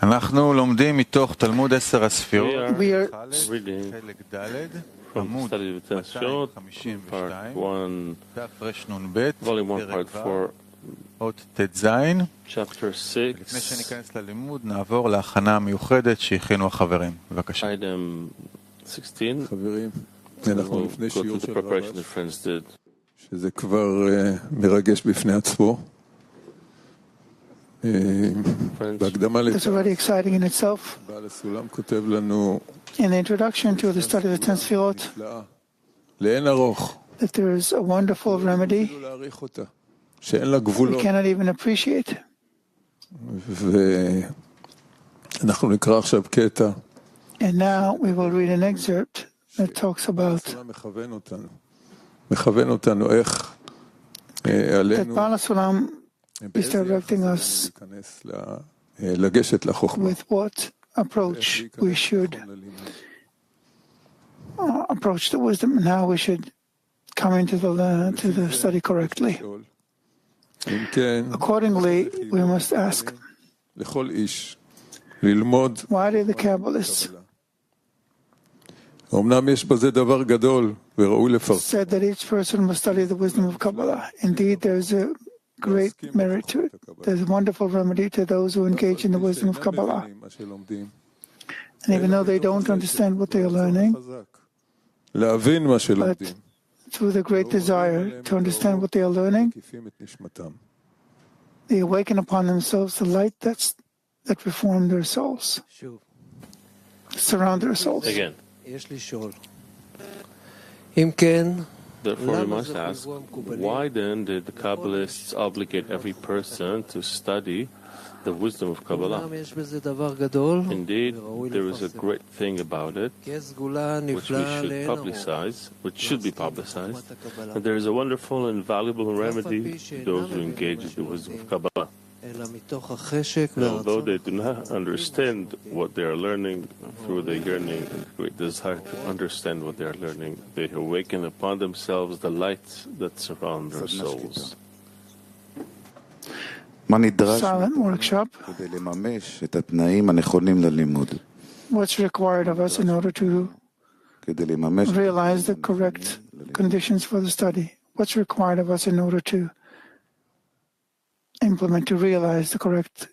אנחנו לומדים מתוך תלמוד 10 הספירות, חלק ד', עמוד 252, דף רנ"ב, פרק ו', אות ט"ז. לפני שניכנס ללימוד, נעבור להכנה המיוחדת שהכינו החברים. בבקשה. חברים, אנחנו לפני שיעור של רבש, שזה כבר מרגש בפני עצמו. בהקדמה בעל הסולם כותב לנו In the introduction to the study of the 10 Sefirot, לאין ארוך, that there is a wonderful remedy אפילו להעריך אותה, שאין לה גבולות. we cannot even appreciate. ואנחנו נקרא עכשיו קטע. And now we will read an excerpt that talks about מכוון אותנו איך עלינו that Baal HaSulam is directing us לגשת לחוכמה. with what approach we should approach the wisdom and how we should come into the study correctly. Accordingly, we must ask, לכל איש ללמוד. why did the Kabbalists אמנם יש בזה דבר גדול וראוי לפרסם. said that each person must study the wisdom of Kabbalah? Indeed, there's a great merit to it. There's a wonderful remedy to those who engage in the wisdom of Kabbalah. And even though they don't understand what they are learning, but through the great desire to understand what they are learning, they awaken upon themselves the light that reform their souls, surround their souls. Again. Therefore, we must ask, why then did the Kabbalists obligate every person to study the wisdom of Kabbalah? Indeed, there is a great thing about it, which should be publicized, and there is a wonderful and valuable remedy to those who engage in the wisdom of Kabbalah. And although they do not understand what they are learning, through the yearning and great desire to understand what they are learning, they awaken upon themselves the lights that surround their souls. Silent workshop. What's required of us in order to realize the correct conditions for the study? What's required of us in order to implement, to realize the correct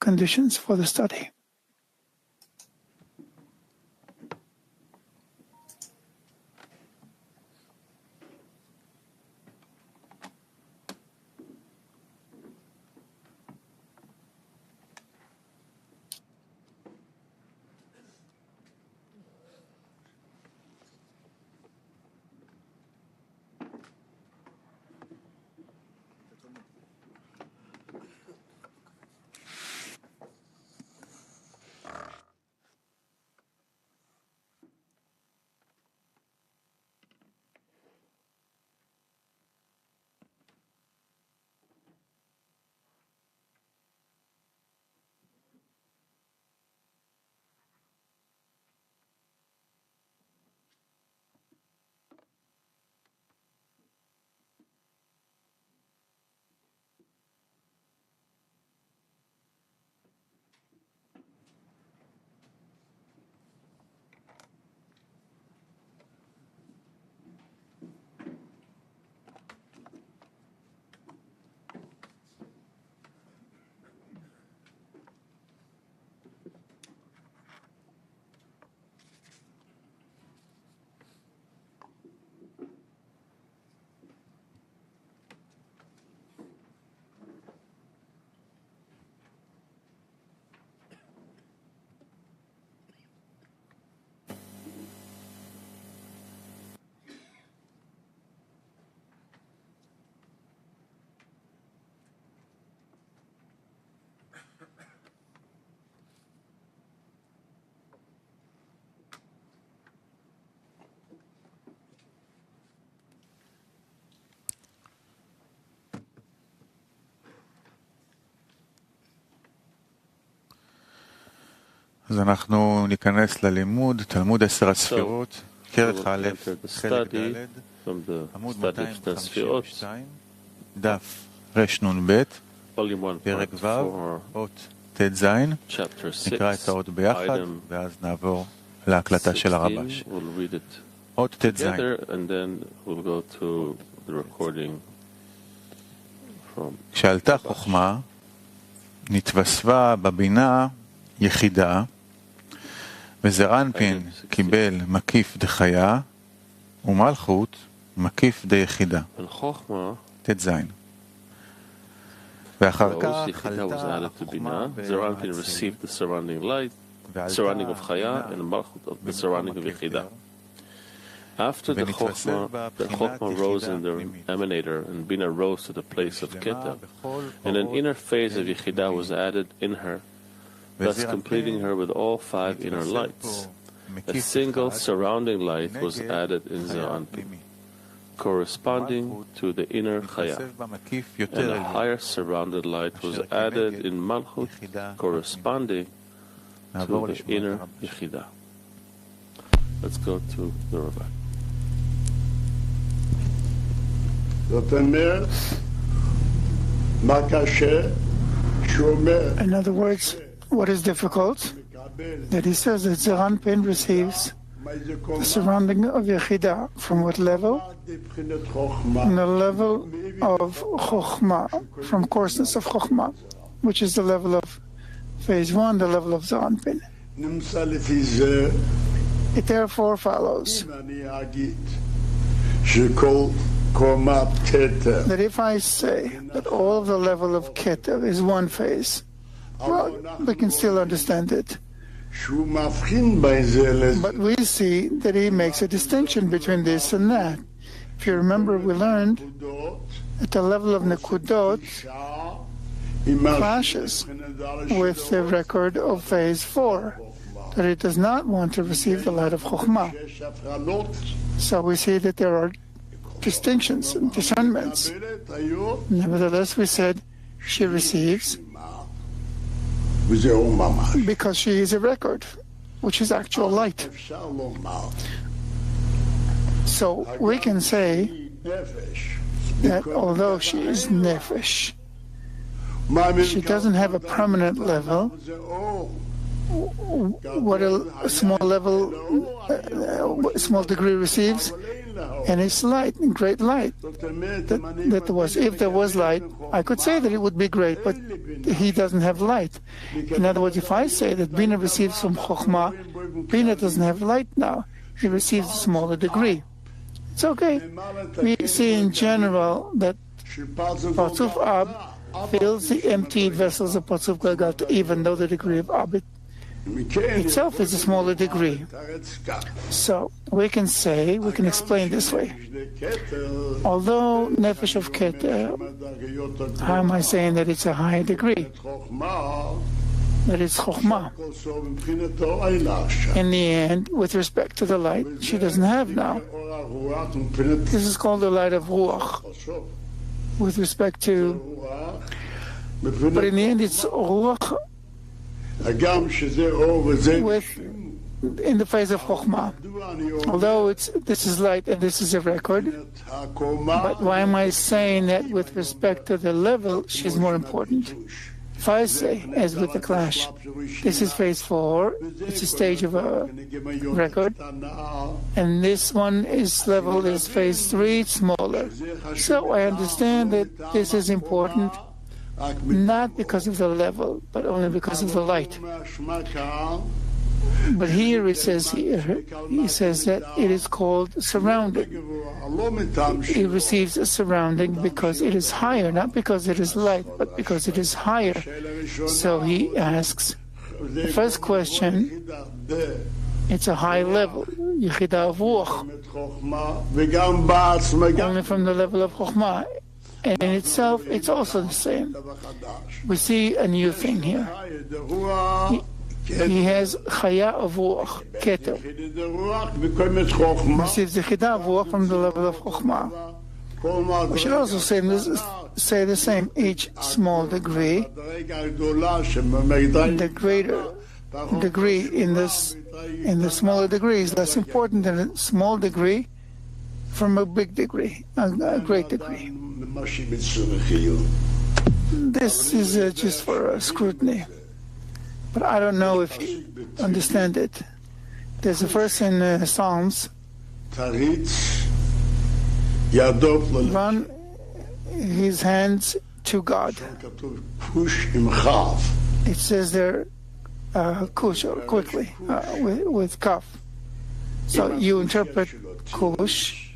conditions for the study? אז אנחנו ניכנס ללימוד, תלמוד 10 הספירות, כרך א', חלק ד', עמוד 252, דף רנ"ב, פרק ו', אות ט"ז, chapter 6, נקרא את האות ביחד, item ואז נעבור להקלטה של 16. הרבש. We'll read it אות ט"ז. together and then we'll go to the recording from כשעלתה חוכמה, נתווספה בבינה יחידה, וזרנפין קיבל מקיף דחיה, ומלכות מקיף דיחידה. and Chochmah. ט"ז. ואחר The כך Yechida was added to Binah. Zeranpin received the surrounding light, surrounding of Chaya, and Malchut of the surrounding of Yechida. After the Chochmah rose in the emanator, and Binah rose to the place of Keter, and an inner phase of Yechida was added in her, thus completing her with all 5 inner lights. A single surrounding light was added in Zeranpin, corresponding to the inner Chaya, and a higher surrounded light was added in Malchut, corresponding to the inner Yechida. Let's go to the Rabbi. In other words, what is difficult? That he says that Zeranpin receives the surrounding of Yechida. From what level? From the level of Chochmah, from coarseness of Chochmah, which is the level of phase 1, the level of Zeranpin. It therefore follows that if I say that all of the level of Keter is one phase, well, we can still understand it. But we see that he makes a distinction between this and that. If you remember, we learned at the level of Nekudot clashes with the record of phase 4, that it does not want to receive the light of Chokhmah. So we see that there are distinctions and discernments. Nevertheless, we said she receives because she is a record, which is actual light. So we can say that although she is nefesh, she doesn't have a permanent level. What a small level, small degree receives, and it's light, great light. That was, if there was light, I could say that it would be great, but he doesn't have light. In other words, if I say that Bina receives from Chokhmah, Bina doesn't have light now. He receives a smaller degree. It's okay. We see in general that Parzuf Ab fills the empty vessels of Parzuf Galgat, even though the degree of Ab itself is a smaller degree. So we can say, we can explain this way. Although Nefesh of Keter, how am I saying that it's a higher degree? That it's Chokhmah. In the end, with respect to the light, she doesn't have now. This is called the light of Ruach. With respect to, but in the end it's Ruach in the phase of Chokhmah. Although this is light and this is a record, but why am I saying that with respect to the level, she's more important? If I say, as with the clash, this is phase 4, it's a stage of a record, and this one is level is phase 3, it's smaller. So I understand that this is important, not because of the level, but only because of the light. But here he says that it is called surrounding. He receives a surrounding because it is higher, not because it is light, but because it is higher. So he asks, the first question, it's a high level, Yechida of Ruach, only from the level of Chokhmah. And in itself, it's also the same. We see a new thing here. He has Chaya of Ruach, Keter. Receives the Chida of Ruach from the level of Chokhmah. We should also say the same. Each small degree, the greater degree in the smaller degree is less important than a small degree from a big degree, a great degree. This is just for scrutiny. but I don't know if you understand it. There's a verse in Psalms, run his hands to God. It says there, kush, quickly, with kaf. So you interpret kush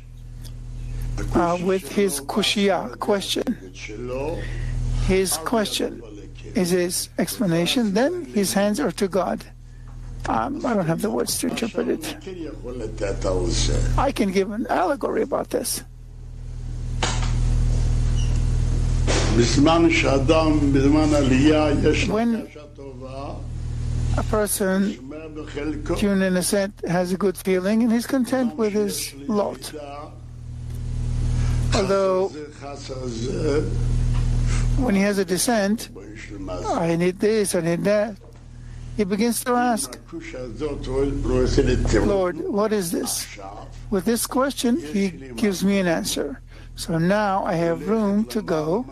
with his kushia, question. His question is his explanation, then his hands are to God. I don't have the words to interpret it. I can give an allegory about this. When a person, tuned in a sense, has a good feeling and he's content with his lot, although when he has a descent, I need this, I need that, he begins to ask, Lord, what is this? With this question, he gives me an answer. So now I have room to go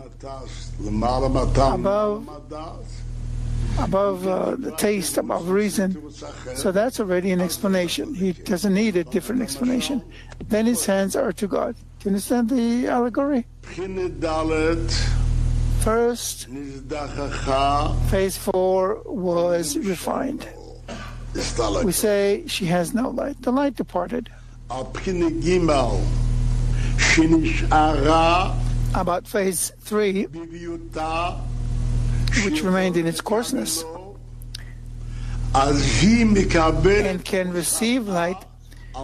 above the taste, above reason. So that's already an explanation. He doesn't need a different explanation. Then his hands are to God. Do you understand the allegory? First, phase 4 was refined. We say she has no light. The light departed. About phase 3, which remained in its coarseness and can receive light,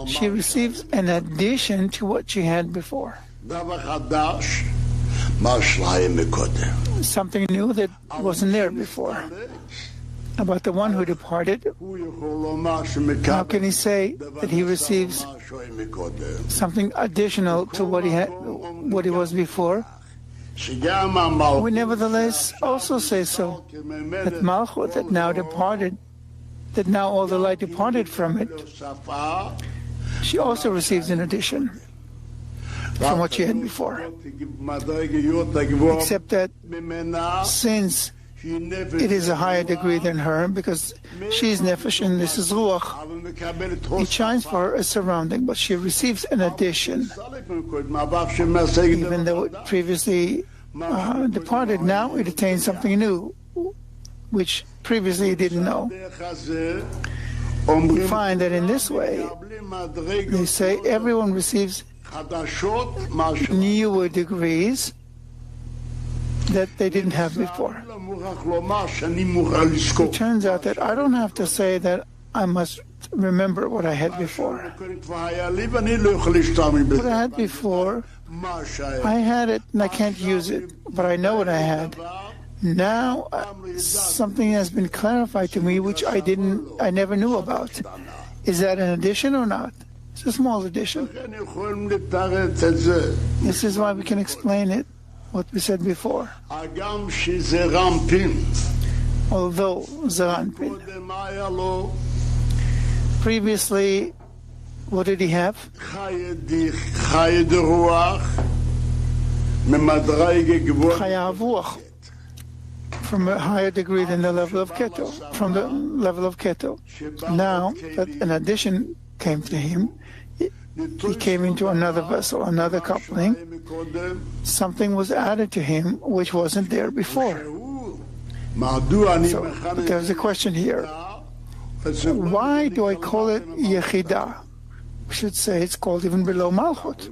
she receives an addition to what she had before. Something new that wasn't there before. About the one who departed, how can he say that he receives something additional to what he had, what he was before? We nevertheless also say so, that Malchut, that now departed, that now all the light departed from it, she also receives an addition from what she had before. Except that since it is a higher degree than her, because she is nefesh and this is ruach, it shines for her as surrounding, but she receives an addition. Even though it previously departed, now it attains something new, which previously it didn't know. We find that in this way, they say everyone receives newer degrees that they didn't have before. It turns out that I don't have to say that I must remember what I had before. What I had before, I had it and I can't use it, but I know what I had. Now something has been clarified to me which I never knew about. Is that an addition or not? It's a small addition. This is why we can explain it, what we said before. Although Zeranpin, previously, what did he have? Chaya Avuach, from a higher degree than the level of Keto, from the level of Keto. Now that an addition came to him, he came into another vessel, another coupling. Something was added to him which wasn't there before. So there's a question here. Why do I call it Yechidah? We should say it's called even below Malchut.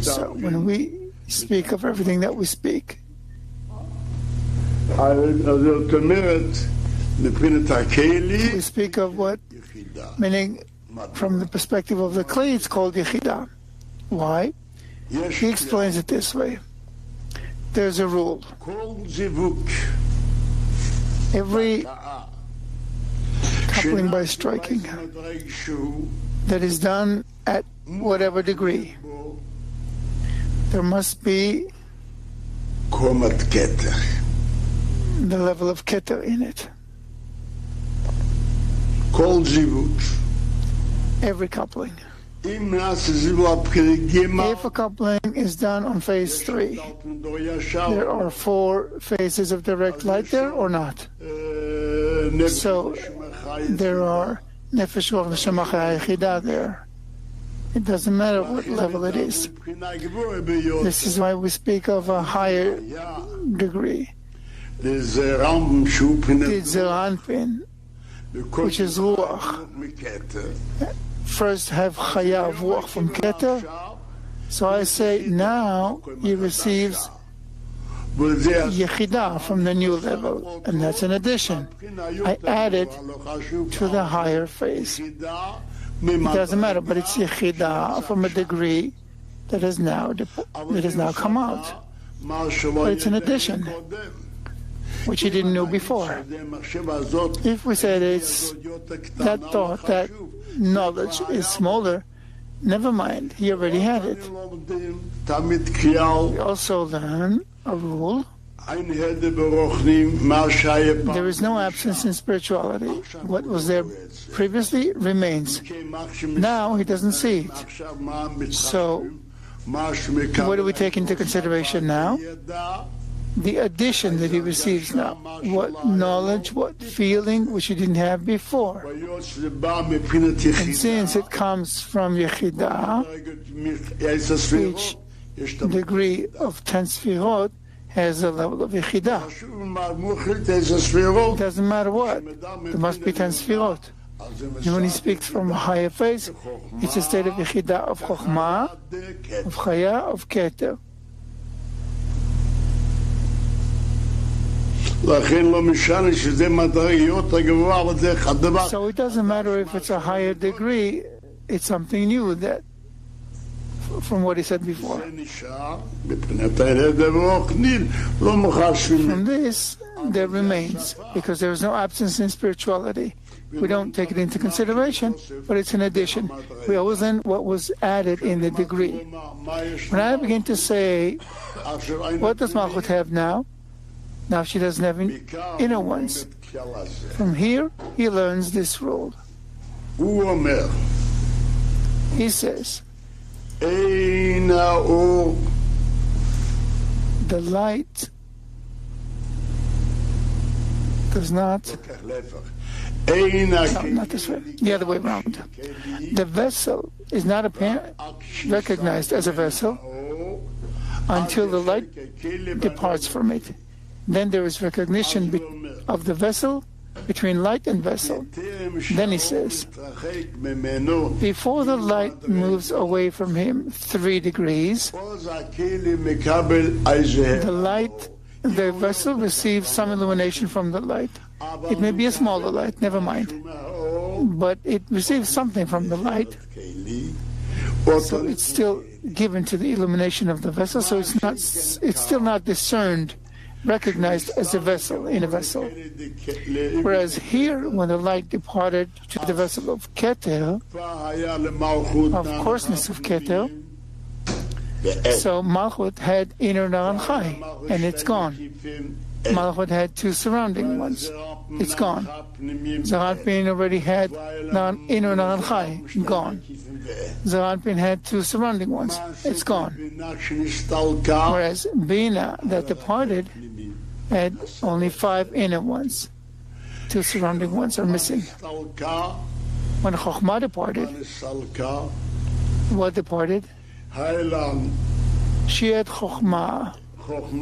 So when we speak of everything that we speak, we speak of what, meaning from the perspective of the Kli, it's called Yechidah. Why? He explains it this way. There's a rule. Every coupling by striking that is done at whatever degree, there must be the level of Keter in it. Every coupling. If a coupling is done on phase 3, there are 4 phases of direct light there or not? So there are Nefesh Ruach Neshama Chaya Yechidah there. It doesn't matter what level it is. This is why we speak of a higher degree. The Zeranpin, which is Ruach. First have Chaya of Ruach from Keter. So I say now he receives Yechidah from the new level, and that's an addition. I add it to the higher phase. It doesn't matter, but it's Yechidah from a degree that has now come out. But it's an addition, which he didn't know before. If we said it's that thought, that knowledge is smaller, never mind, he already had it. We also learn a rule. There is no absence in spirituality. What was there previously remains. Now he doesn't see it. So what do we take into consideration now? The addition that he receives now. What knowledge, what feeling which he didn't have before. And since it comes from Yechidah, each degree of 10 Sefirot has a level of Yechidah. It doesn't matter what. There must be 10 Sefirot. And when he speaks from a higher phase, it's a state of Yechidah, of Chokhmah, of Chaya, of Keter. So it doesn't matter if it's a higher degree, it's something new that from what he said before. From this, there remains, because there is no absence in spirituality. We don't take it into consideration, but it's an addition. We always learn what was added in the degree. When I begin to say, what does Malchut have now? Now she doesn't have inner ones. From here, he learns this rule. He says, the light does not... No, not this way. The other way around. The vessel is not recognized as a vessel until the light departs from it. Then there is recognition of the vessel between light and vessel. Then he says, before the light moves away from him 3 degrees, the vessel receives some illumination from the light. It may be a smaller light, never mind. But it receives something from the light. So it's still given to the illumination of the vessel, so it's still not discerned, recognized as a vessel, in a vessel. Whereas here, when the light departed to the vessel of Keter, of coarseness of Keter, so Malchut had inner Naran Chai, and it's gone. Malchut had 2 surrounding ones. It's gone. Zeranpin already had inner Naran Chai, gone. Zeranpin had 2 surrounding ones. It's gone. Whereas Bina, that departed, had only 5 inner ones. 2 surrounding ones are missing. When Chokhmah departed, what departed? She had Chokhmah from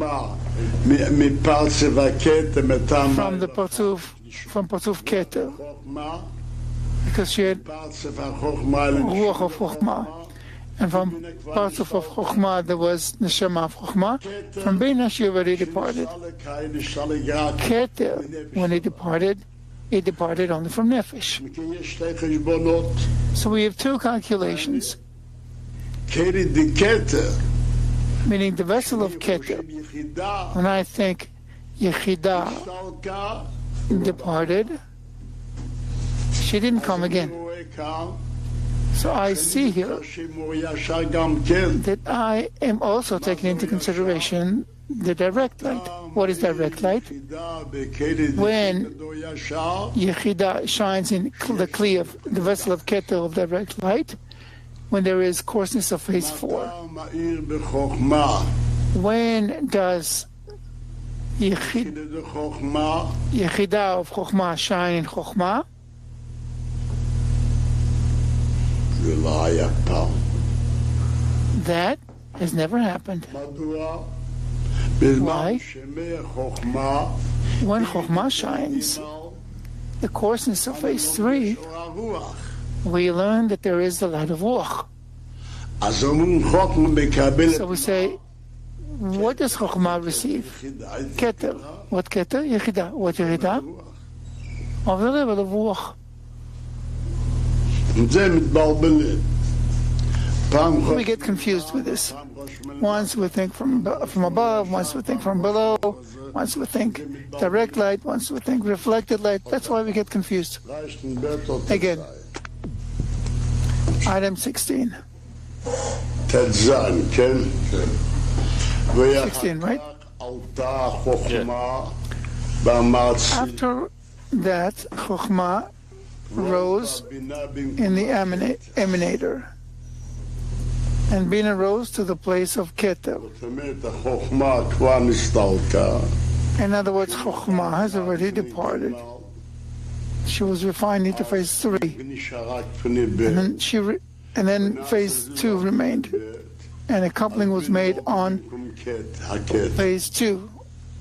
Parzuf Keter, because she had Ruach of Chokhmah, and from Parzuf of Chokhmah there was Neshama of Chokhmah. From Bina she already departed. Keter, when it departed only from Nefesh. So we have 2 calculations. Meaning the vessel of Keter. When I think Yechidah departed, she didn't come again. So I see here that I am also taking into consideration the direct light. What is direct light? When Yechidah shines in the Kli of the vessel of Keter of direct light, when there is coarseness of phase 4. When does Yechidah of Chokhmah shine in Chokhmah. That has never happened. Why? When Chokhmah shines, the coarseness of phase 3, we learn that there is the light of Ruach. So we say, what does Chokhmah receive? Keter. What Keter? Yechidah. What Yechidah? Of the level of Ruach. We get confused with this. Once we think from above, once we think from below, once we think direct light, once we think reflected light. That's why we get confused. Again, item 16. 16, right? After that, Chokhmah rose in the emanator, and Bina rose to the place of Keter. In other words, Chokhmah has already departed. She was refined into phase 3, and then phase 2 remained, and a coupling was made on phase 2,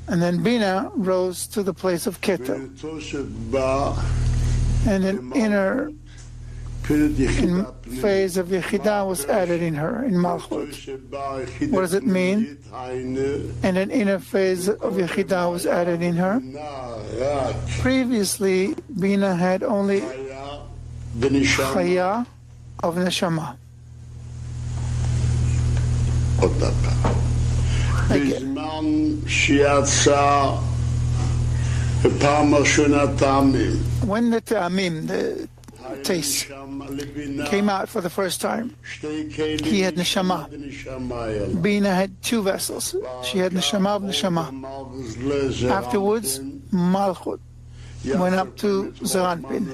and then Bina rose to the place of Keter, and an inner phase of Yechidah was added in her, in Malchut. What does it mean? And an inner phase of Yechidah was added in her. Previously, Bina had only Chaya of Neshama. When the ta'amim, the taste, came out for the first time, he had neshama. Bina had 2 vessels. She had neshama of neshama. Afterwards, Malchut went up to Zeranpin,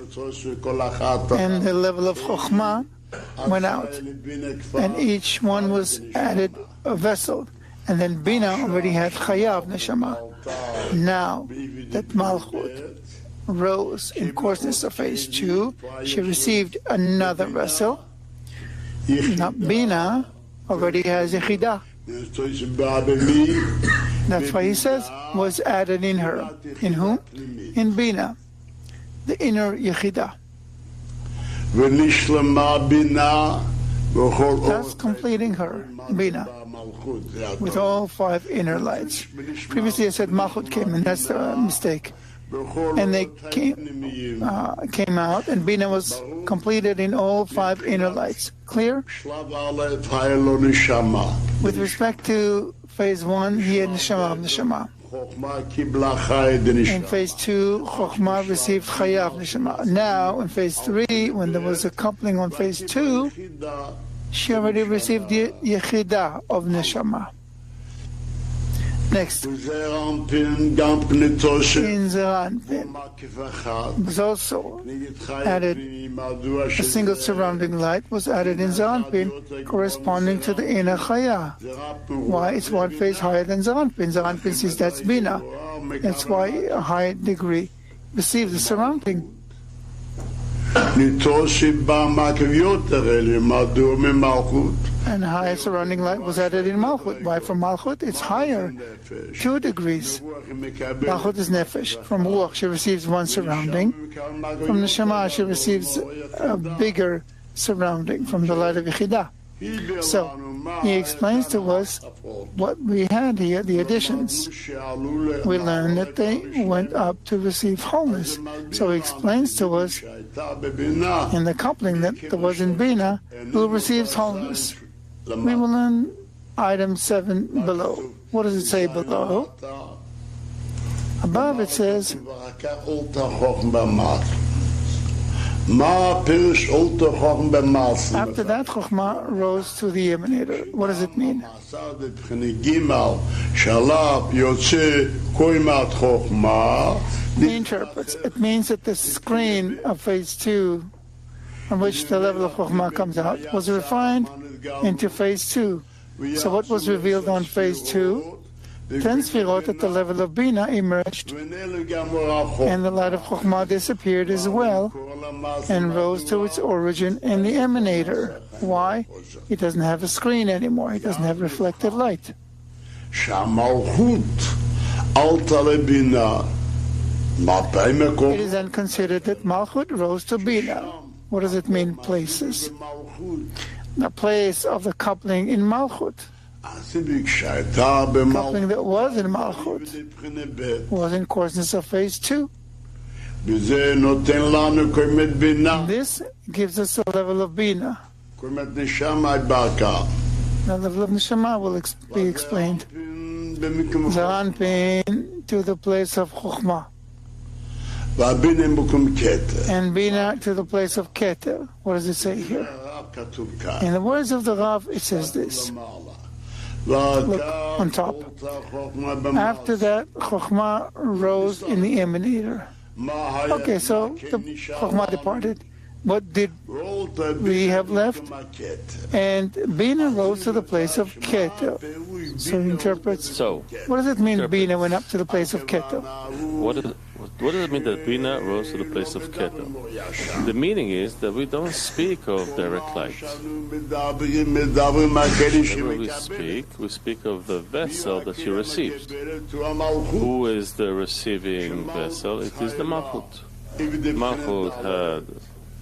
and the level of Chokhmah went out, and each one was added a vessel. And then Bina already had Chaya of neshama. Now that Malchut rose in coarseness of phase 2, she received another vessel. Now Bina already has Yechidah. That's why he says, was added in her. In whom? In Bina, the inner Yechidah. Thus completing her, Bina, with all 5 inner lights. Previously I said Malchut came, and that's a mistake. And they came out, and Bina was completed in all 5 inner lights. Clear? With respect to phase 1, he had Neshama of Neshama. In phase 2, Chokhmah received Chaya of Neshama. Now, in phase 3, when there was a coupling on phase 2, she already received the Yechidah of Neshama. Next, in Zeranpin was also added a single surrounding light was added in Zeranpin, corresponding to the inner Chaya. Why? It's 1 phase higher than Zeranpin. Zeranpin says that's Bina. That's why a high degree received the surrounding. And higher surrounding light was added in Malchut. Why? From Malchut, it's higher, 2 degrees. Malchut is Nefesh. From Ruach, she receives 1 surrounding. From Neshama, she receives a bigger surrounding from the light of Yechidah. So, he explains to us what we had here, the additions. We learned that they went up to receive wholeness. So he explains to us in the coupling that there was in Bina, who receives wholeness. We will learn item 7 below. What does it say below? Above it says, after that, Chokhmah rose to the emanator. What does it mean? He interprets. It means that the screen of phase 2, on which the level of Chokhmah comes out, was refined into phase 2. So what was revealed on phase 2? 10 Sefirot at the level of Bina emerged, and the light of Chokhmah disappeared as well and rose to its origin in the emanator. Why? It doesn't have a screen anymore. It doesn't have reflected light. It is then considered that Malchut rose to Bina. What does it mean, places? The place of the coupling in Malchut. Coupling that was in Malchut was in coarseness of phase 2. This gives us a level of Bina. The level of Neshama will be explained. Zaranpin to the place of Chokhmah. And Bina to the place of Keter. What does it say here? In the words of the Rav, it says this. Look on top. After that, Chokhmah rose in the emanator. Okay, so the Chokhmah departed. What did we have left? And Bina rose to the place of Keter. So he interprets. So, what does it mean Bina went up to the place of Keter? What does it mean that Bina rose to the place of Keter? The meaning is that we don't speak of direct light. Whenever we speak of the vessel that you received. Who is the receiving vessel? It is the Malchut. Malchut had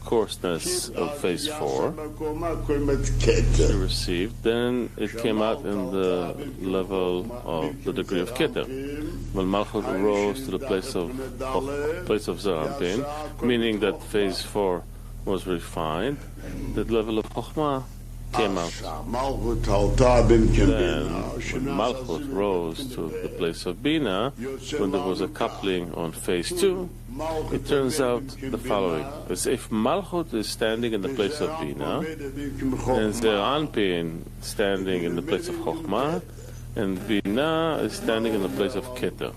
coarseness of phase 4 received, then it came out in the level of the degree of Keter. When Malchut rose to the place of Zaranpin, meaning that phase 4 was refined, the level of Chokhmah came out. Then, when Malchut rose to the place of Bina, when there was a coupling on phase 2, it turns out the following. As if Malchut is standing in the place of Bina, and Zaranpin standing in the place of Chokhmah, and Bina is standing in the place of Keter.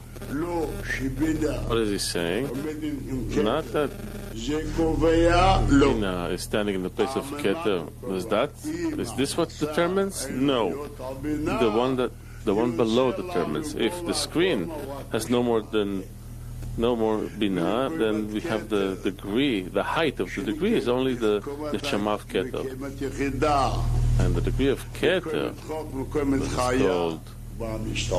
What is he saying? Not that Bina is standing in the place of Keter. Is this what determines? No. The one below determines. If the screen has no more Bina, then we have the degree, the height of the degree is only the Neshama of Keter. And the degree of Keter is called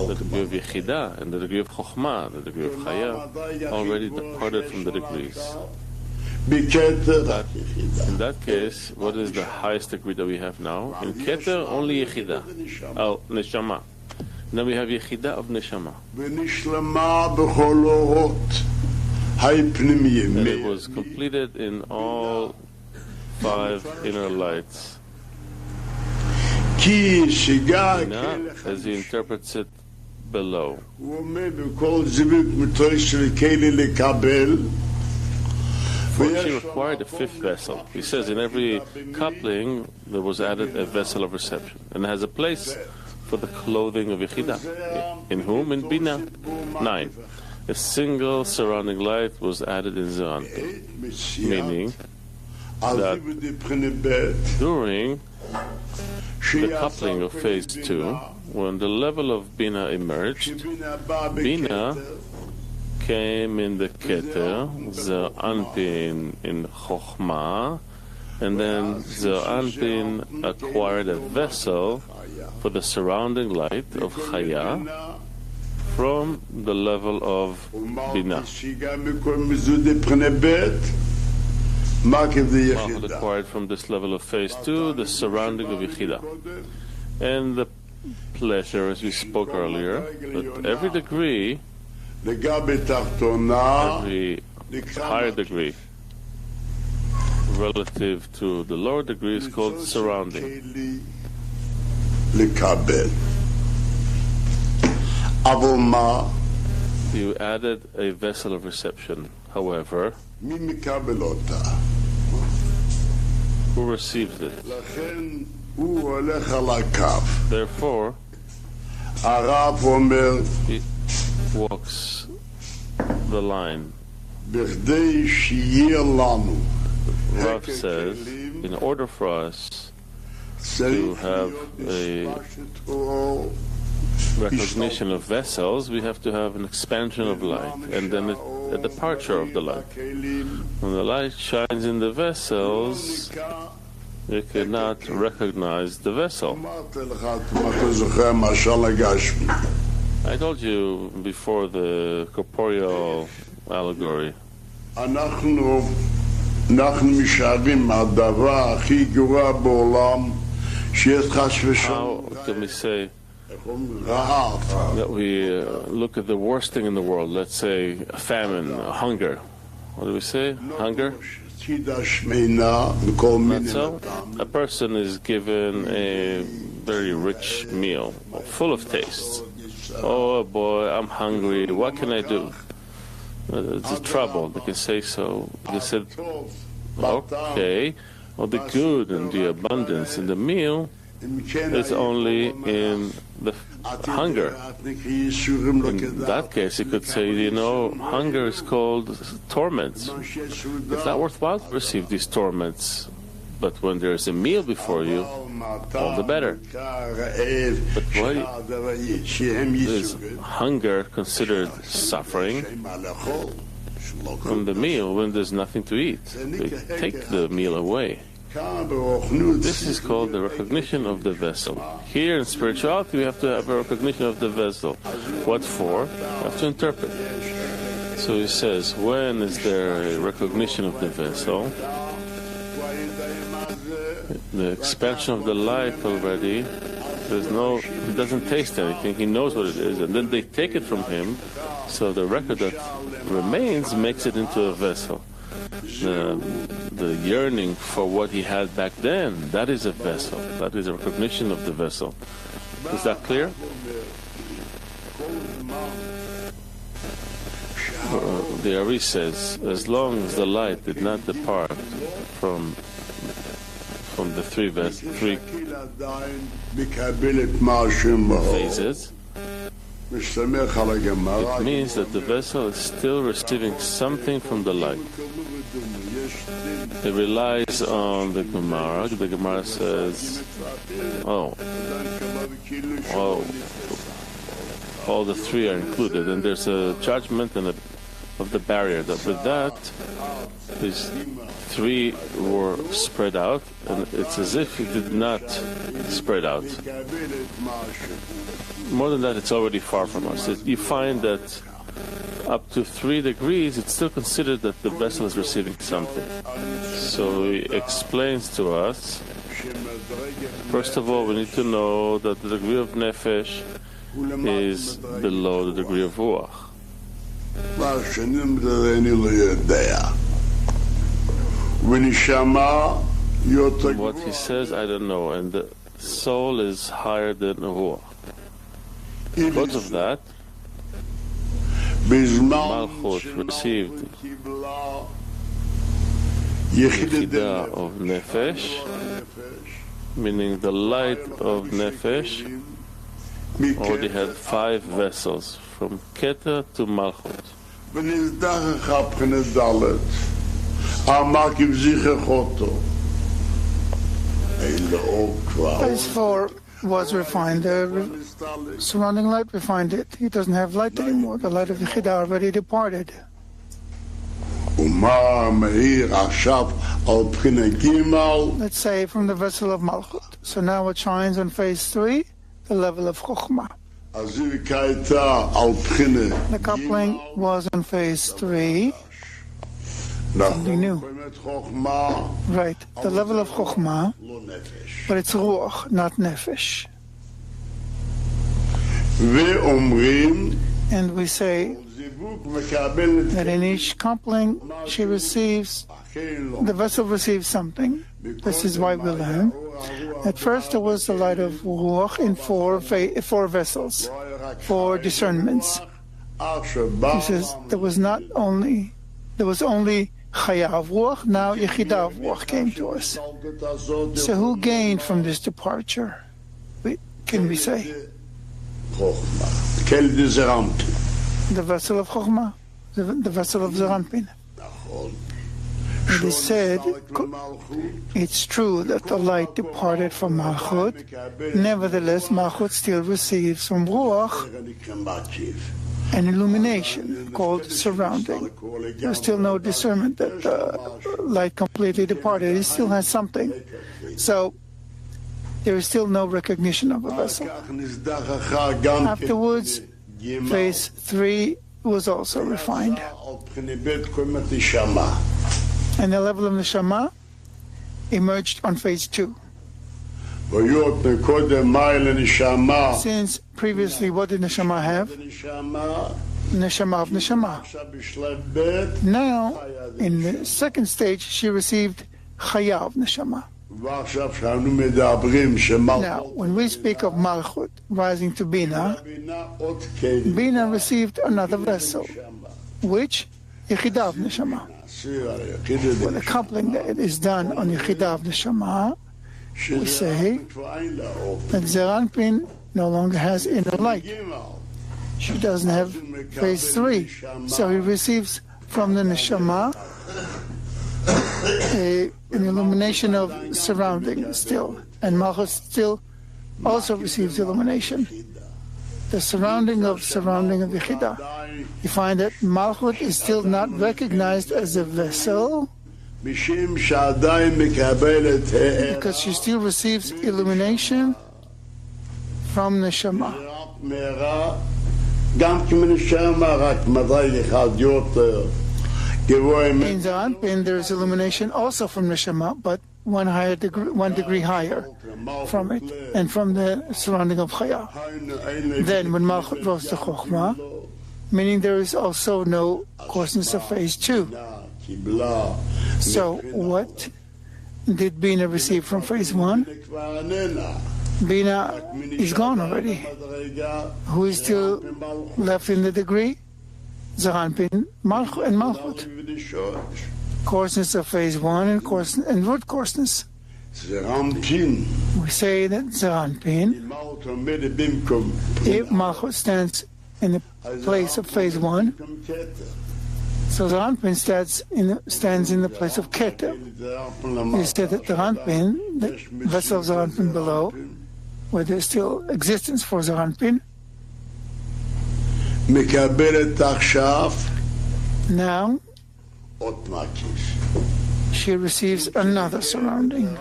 the degree of Yechidah, and the degree of Chokhmah, the degree of Chaya, already departed from the degrees. But in that case, what is the highest degree that we have now? In Keter, only Yechidah, Neshama. Now we have Yechidah of Neshama. And it was completed in all 5 inner lights. Bina, as he interprets it below. For she required a 5th vessel. He says in every coupling there was added a vessel of reception, and it has a place for the clothing of Yechidah. In whom? In Bina. 9. A single surrounding light was added in Zaranpin, meaning that during the coupling of phase 2, when the level of Bina emerged, Bina came in the Keter, Zaranpin in Chokhmah, and then Zaranpin acquired a vessel for the surrounding light of Chaya from the level of Bina. Malchut acquired from this level of phase 2 the surrounding of Yechidah. And the pleasure, as we spoke earlier, that every degree, every higher degree relative to the lower degree is called surrounding. You added a vessel of reception. However, who receives it? Therefore, he walks the line. Rav says, in order for us to have a recognition of vessels, we have to have an expansion of light, and then a departure of the light. When the light shines in the vessels, you cannot recognize the vessel. I told you before the corporeal allegory. How can we say that we look at the worst thing in the world, let's say a famine, hunger? What do we say? Hunger? Not so. A person is given a very rich meal, full of tastes. Oh boy, I'm hungry. What can I do? It's a trouble. They can say so. They said, okay, well, the good and the abundance in the meal is only in the hunger. In that case, you could say, hunger is called torments. It's not worthwhile to receive these torments. But when there's a meal before you, all the better. But why is hunger considered suffering from the meal when there's nothing to eat? They take the meal away. This is called the recognition of the vessel. Here in spirituality, we have to have a recognition of the vessel. What for? We have to interpret. So he says, when is there a recognition of the vessel? The expansion of the light already, he doesn't taste anything, he knows what it is, and then they take it from him, so the record that remains makes it into a vessel. The yearning for what he had back then, that is a vessel, that is a recognition of the vessel. Is that clear? The Ari says, as long as the light did not depart from the three phases, it means that the vessel is still receiving something from the light. It relies on the Gemara. The Gemara says, all the three are included, and there's a judgment and of the barrier. That with that, these three were spread out, and it's as if it did not spread out. More than that, it's already far from us. You find that up to 3 degrees, it's still considered that the vessel is receiving something. So he explains to us, first of all, we need to know that the degree of nefesh is below the degree of ruach. What he says, I don't know, and the soul is higher than ruach. Because of that, Malchut received Yechidah of Nefesh, meaning the light of Nefesh, already had 5 vessels, from Keter to Malchut. Phase 4 was refined. The surrounding light refined it. He doesn't have light anymore. The light of the Yechidah already departed. Let's say from the vessel of Malchut. So now it shines on phase 3, the level of Chokhmah. The coupling was on phase 3. Something new. Right, the level of Chokhmah, but it's Ruach, not Nefesh. And we say that in each coupling, the vessel receives something. This is why we learn. At first, there was the light of Ruach in 4 vessels, 4 discernments. He says there was only Chaya of Ruach, now Yechidah of Ruach came to us. So who gained from this departure? Can we say? The vessel of Chokhmah, the vessel of Zeranpin. It is said, it's true that the light departed from Malchut. Nevertheless, Malchut still receives from Ruach an illumination called surrounding. There's still no discernment that the light completely departed. It still has something. So there is still no recognition of a vessel. Afterwards, phase 3 was also refined. And the level of neshama emerged on phase 2. Since previously, what did neshama have? Neshama of neshama. Now, in the second stage, she received chaya of neshama. Now, when we speak of Malchut rising to Bina, Bina received another vessel, which Yechidah of Neshama. When the coupling that is done on Yechidah of Neshama, we say that Zeranpin no longer has inner light. She doesn't have phase 3, so he receives from the Neshama an illumination of surrounding still, and Malchut still also receives illumination. The surrounding of Yechidah. You find that Malchut is still not recognized as a vessel because she still receives illumination from Neshama. In Zeranpin, there is illumination also from Neshama, but one degree higher from it, and from the surrounding of Chaya. Then, when Malchut rose to Chokhmah, meaning there is also no coarseness of phase 2. So, what did Bina receive from phase 1? Bina is gone already. Who is still left in the degree? Zeranpin and Malchut. Coarseness of phase 1 and root coarseness. We say that Zeranpin, if Malchut stands in the place of phase 1, so Zeranpin stands in the place of Keter. We said that Zeranpin, the vessel of Zeranpin below, where there's still existence for Zeranpin, now she receives another surrounding.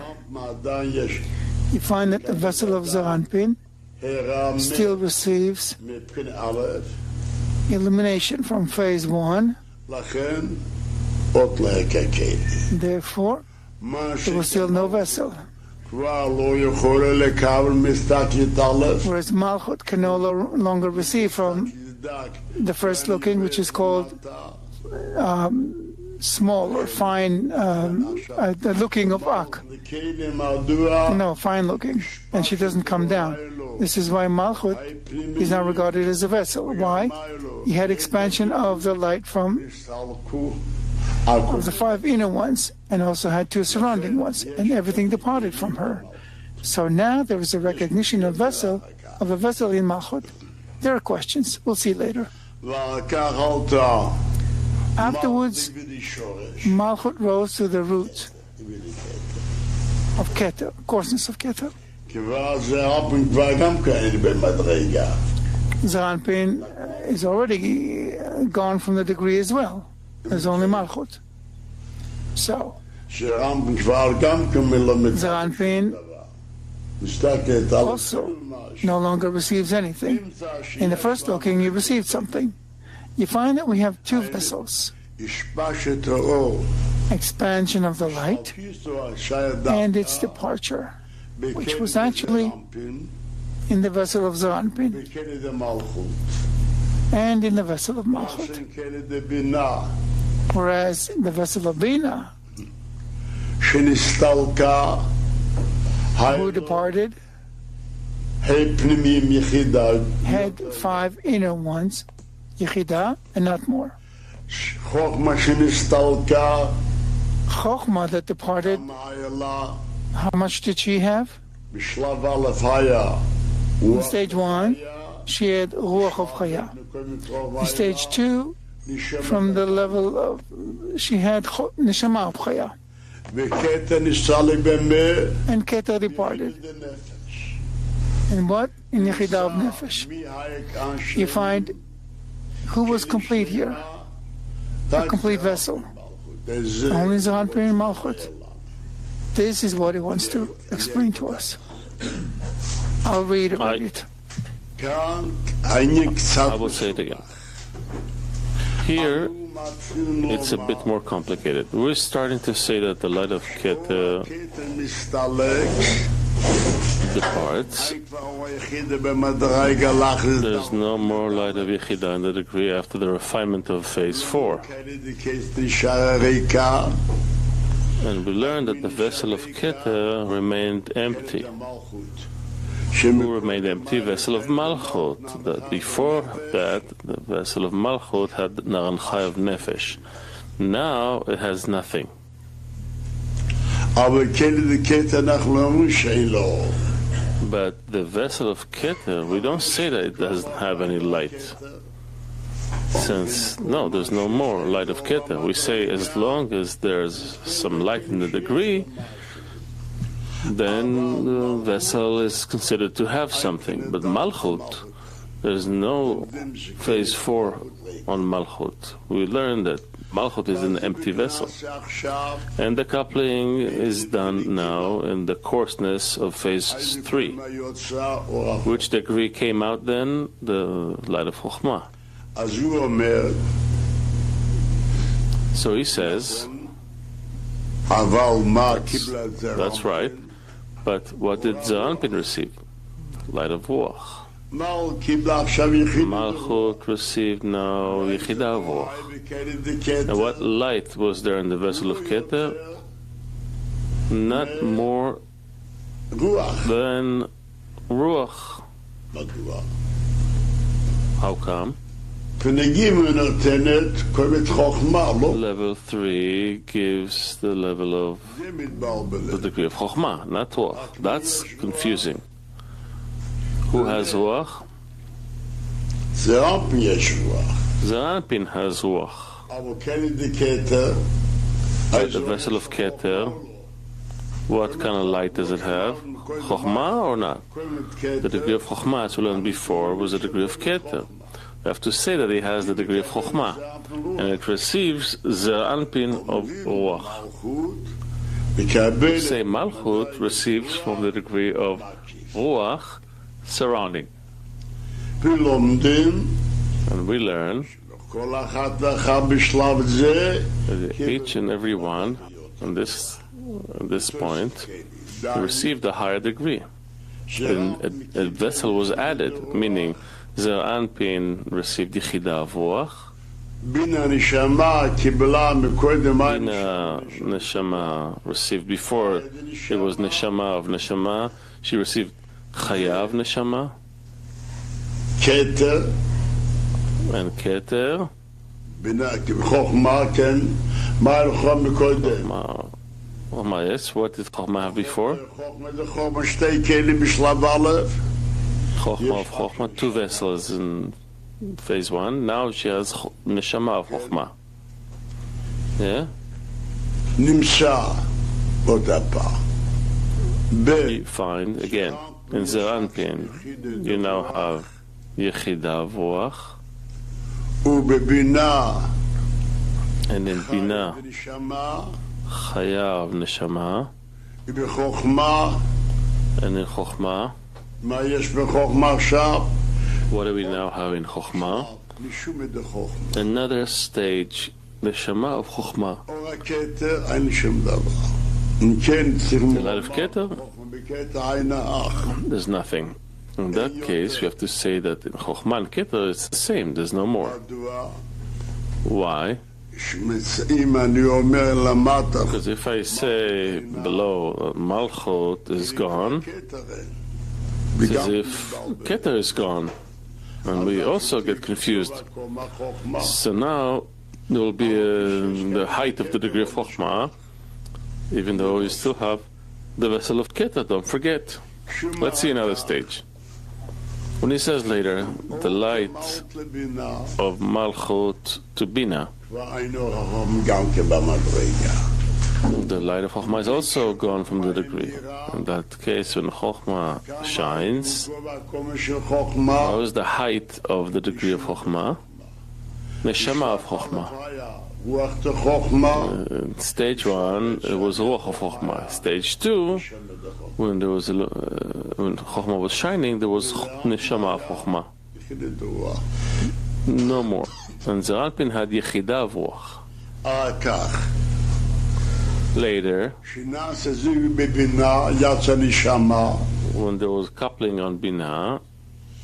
You find that the vessel of Zeranpin still receives illumination from phase 1. Therefore, there was still no vessel. Whereas Malchut can no longer receive from the first looking, which is called small or fine, the looking of Ak. No, fine looking. And she doesn't come down. This is why Malchut is now regarded as a vessel. Why? He had expansion of the light from the 5 inner ones, and also had 2 surrounding ones, and everything departed from her. So now there is a recognition of a vessel in Malchut. There are questions. We'll see later. Afterwards, Malchut rose to the root of Keter, coarseness of Keter. Zeranpin is already gone from the degree as well. There's only Malchut. So, Zeranpin also no longer receives anything. In the first looking, you received something. You find that we have 2 vessels. Expansion of the light and its departure, which was actually in the vessel of Zeranpin and in the vessel of Malchut. Whereas the vessel of Bina, who departed, had 5 inner ones, Yechidah, and not more. Chokhmah that departed, how much did she have? In stage 1, she had Ruach of Chaya. In stage 2, from the level of, she had neshama of chaya. And Keter departed. And what? In Yechidah of Nefesh. You find who was complete here? A complete vessel. Only Zahanpin and Malchut. This is what he wants to explain to us. I'll read it. I will say it again. Here, it's a bit more complicated. We're starting to say that the light of Keter departs. There's no more light of Yechidah in the degree after the refinement of phase 4. And we learned that the vessel of Keter remained empty. Who remained empty? Vessel of Malchut. That before that, the vessel of Malchut had Naran Chai of Nefesh. Now it has nothing. But the vessel of Keter, we don't say that it doesn't have any light. Since, no, there's no more light of Keter. We say as long as there's some light in the degree, then the vessel is considered to have something. But Malchut, there's no phase 4 on Malchut. We learned that Malchut is an empty vessel. And the coupling is done now in the coarseness of phase 3. Which degree came out then? The light of Chokhmah. So he says, that's right. But what did Zahanpin receive? Light of Ruach. Malchut received now Yechidah of Ruach. And what light was there in the vessel of Keter? Not more than Ruach. How come? Level 3 gives the level of the degree of Chokhmah, not Ruach. That's confusing. Who has Ruach? Zahanpin has Ruach. But the vessel of Keter, what kind of light does it have? Chokhmah or not? The degree of Chokhmah, as we learned before, was the degree of Keter. We have to say that he has the degree of Chokhmah, and it receives Zahanpin of Ruach. We say Malchut receives from the degree of Ruach surrounding. And we learn that each and every one at this point received a higher degree. And a vessel was added, meaning Zahanpin received Yechidah of Ruach. Bina Neshama received before it was Neshama of Neshama. She received Chaya of Neshama. Keter. And Keter. Chokhmah ken. Chokhmah, yes. What did Chokhmah have before? Chokhmah of Chokhmah, 2 vessels in phase 1. Now she has Neshama of Chokhmah. Yeah? Nimsa, You find, again, in Zahanpin, you now have Yechidah of Ruach. And in Bina, Chaya of Neshama. And in Chokhmah, what do we now have in Chokhmah? Another stage, Neshama of Chokhmah. The light of Keter, there's nothing. In that case, we have to say that in Chokhmah and Keter it's the same, there's no more. Why? Because if I say below Malchut is gone, it's as if Keter is gone. And we also get confused. So now there will be the height of the degree of Chokhmah, even though you still have the vessel of Keter, don't forget. Let's see another stage. When he says later, the light of Malchut to Bina, the light of Chokhmah is also gone from the degree. In that case, when Chokhmah shines, what is the height of the degree of Chokhmah? Neshama of Chokhmah. Stage 1, it was Ruach of Chokhmah. Stage 2, when Chokhmah was shining, there was Neshama of Chokhmah. No more. And Zeir Anpin had Yechida of Ruach. Later, when there was coupling on Bina,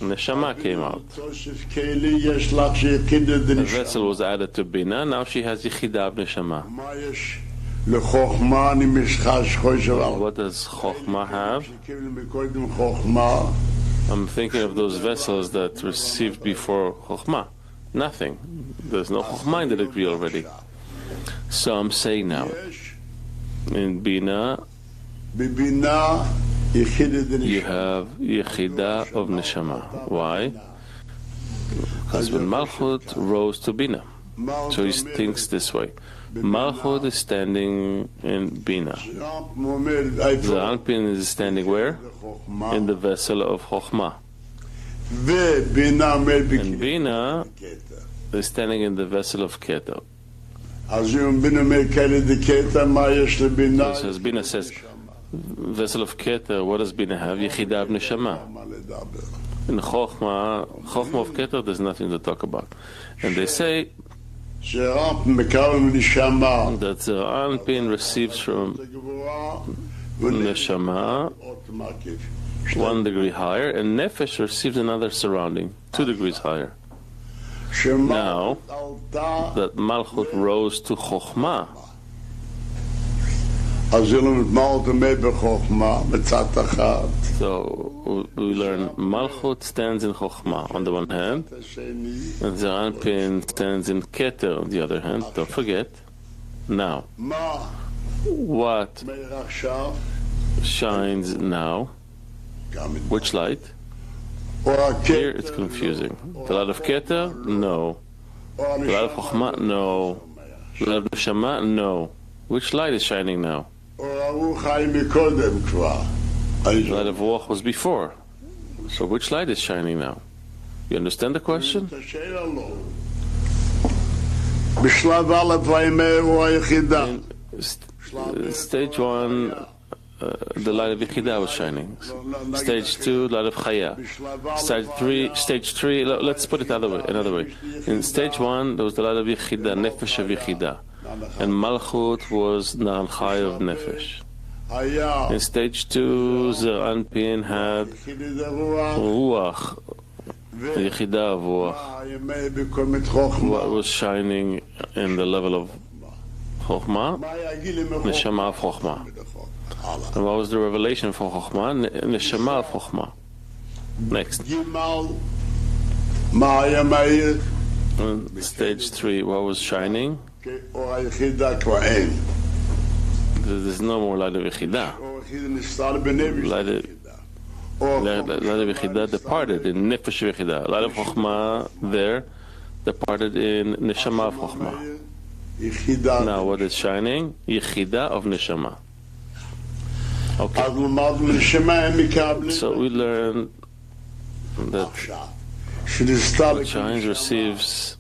Neshama came out. The vessel was added to Bina, now she has Yechida of Neshama. What does Chokhmah have? I'm thinking of those vessels that received before Chokhmah. Nothing. There's no Chokhmah in the degree already. So I'm saying now, in Bina, you have Yechida of Neshama. Why? Because when Malchut rose to Bina, so he thinks this way. Malchut is standing in Bina. The Anpin is standing where? In the vessel of Chokhmah. And Bina is standing in the vessel of Keter. So Bina says, vessel of Keter, what does Bina have? Yechida of Neshama. In Chokhmah of Keter, there's nothing to talk about. And they say that the Anpin receives from Neshama 1 degree higher, and Nefesh receives another surrounding 2 degrees higher. Now that Malchut rose to Chokhmah, so we learn Malchut stands in Chokhmah on the one hand, and Zeir Anpin stands in Keter on the other hand. Don't forget. Now, what shines now? Which light? Here it's confusing. The light of Keter? No. The light of Chokhmah? No. The light of Neshama? No. Which light is shining now? The light of Ruach was before. So which light is shining now? You understand the question? In stage 1, the light of Yechida was shining. Stage 2, light of Chaya. Stage 3, let's put it another way. In stage 1, there was the light of Yechida, Nefesh of Yechida. And Malchut was Na'al Chai of Nefesh. In stage 2, Zeir Anpin had Ruach, Yechida of Ruach. What was shining in the level of Chokhmah? Neshama of Chokhmah. And what was the revelation for Chokhmah? Neshama of Chokhmah. Next. Stage 3, what was shining? There's no more light of Yechida. Light of Yechida departed in Nefesh Yechida. Light of Chokhmah there departed in Neshama of Chokhmah. Now what is shining? Yechida of Neshama. Okay. So we learn that what shines receives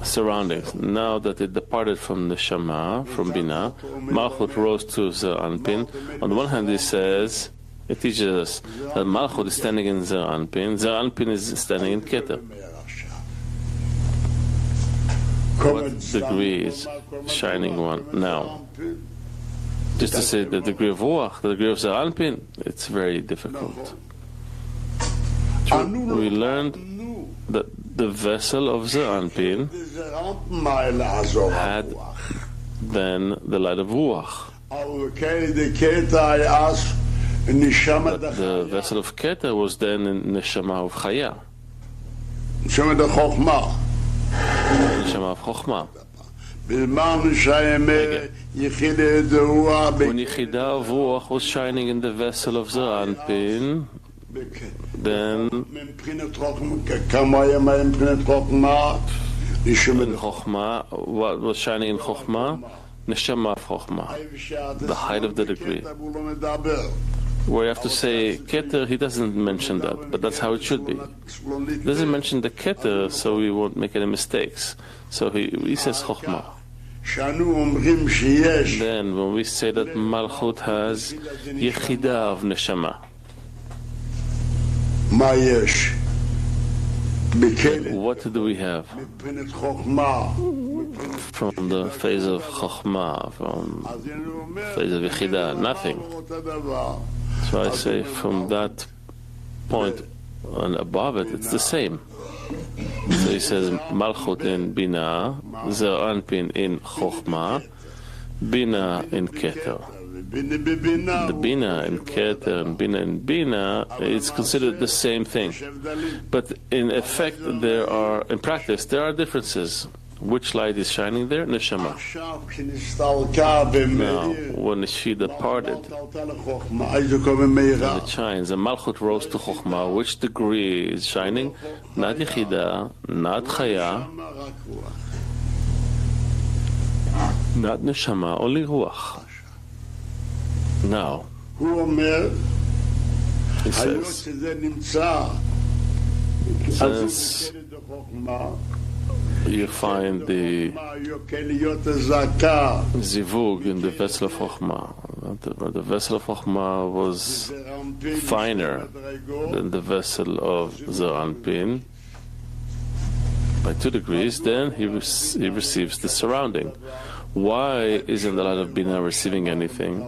surroundings. Now that it departed from Neshama, from Bina, Malchut rose to Zeir Anpin. On the one hand, it teaches us that Malchut is standing in Zeir Anpin. Zeir Anpin is standing in Keter. What degree is shining one now? Just to say the degree of Ruach, the degree of Zeir Anpin, it's very difficult. We learned that the vessel of Zeir Anpin had then the light of Ruach. But the vessel of Keter was then in Neshama of Chaya. Neshama of Chokhmah. When Yechida of Ruach was shining in the vessel of Zeir Anpin, then in Chokhmah, what was shining in Chokhmah? Neshama of Chokhmah, the height of the degree. Where you have to say Keter, he doesn't mention that, but that's how it should be. He doesn't mention the Keter, so we won't make any mistakes. So he says Chokhmah. Then when we say that Malchut has Yechida of Neshama, what do we have? From the phase of Chokhmah, from the phase of Yechida, nothing. So I say from that point and above it, it's the same. So he says Malchut in Bina, Zer Anpin in Chokhmah, Bina in Keter. The Bina in Keter and Bina in Bina is considered the same thing. But in effect, in practice, there are differences. Which light is shining there? Neshama. Now, when she departed, and it shines, and Malchut rose to Chokhmah, which degree is shining? Not Yechida, not Chaya, not Neshama, only Ruach. Now, he says, since you find the zivug in the vessel of Chokhmah. The vessel of Chokhmah was finer than the vessel of Zer Anpin by 2 degrees, then he receives the surrounding. Why isn't the light of Bina receiving anything?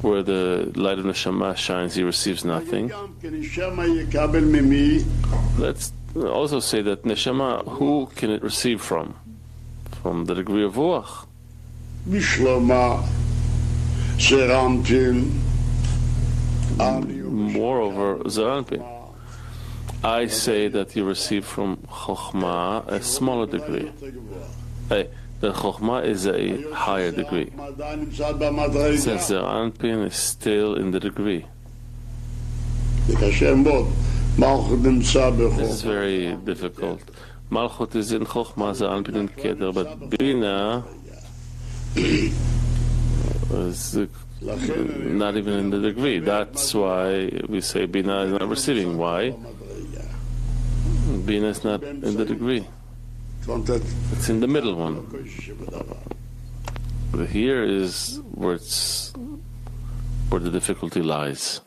Where the light of Neshama shines, he receives nothing. Let's also say that Neshama, who can it receive from? From the degree of Ruach. Moreover, Zer Anpin. I say that you receive from Chokhmah a smaller degree. The Chokhmah is a higher degree. Since Zer Anpin is still in the degree. This is very difficult. Malchut is in Chokhmah, Zer Anpin in Keter, but Bina is not even in the degree. That's why we say Bina is not receiving. Why? Bina is not in the degree. It's in the middle one. Here is where the difficulty lies.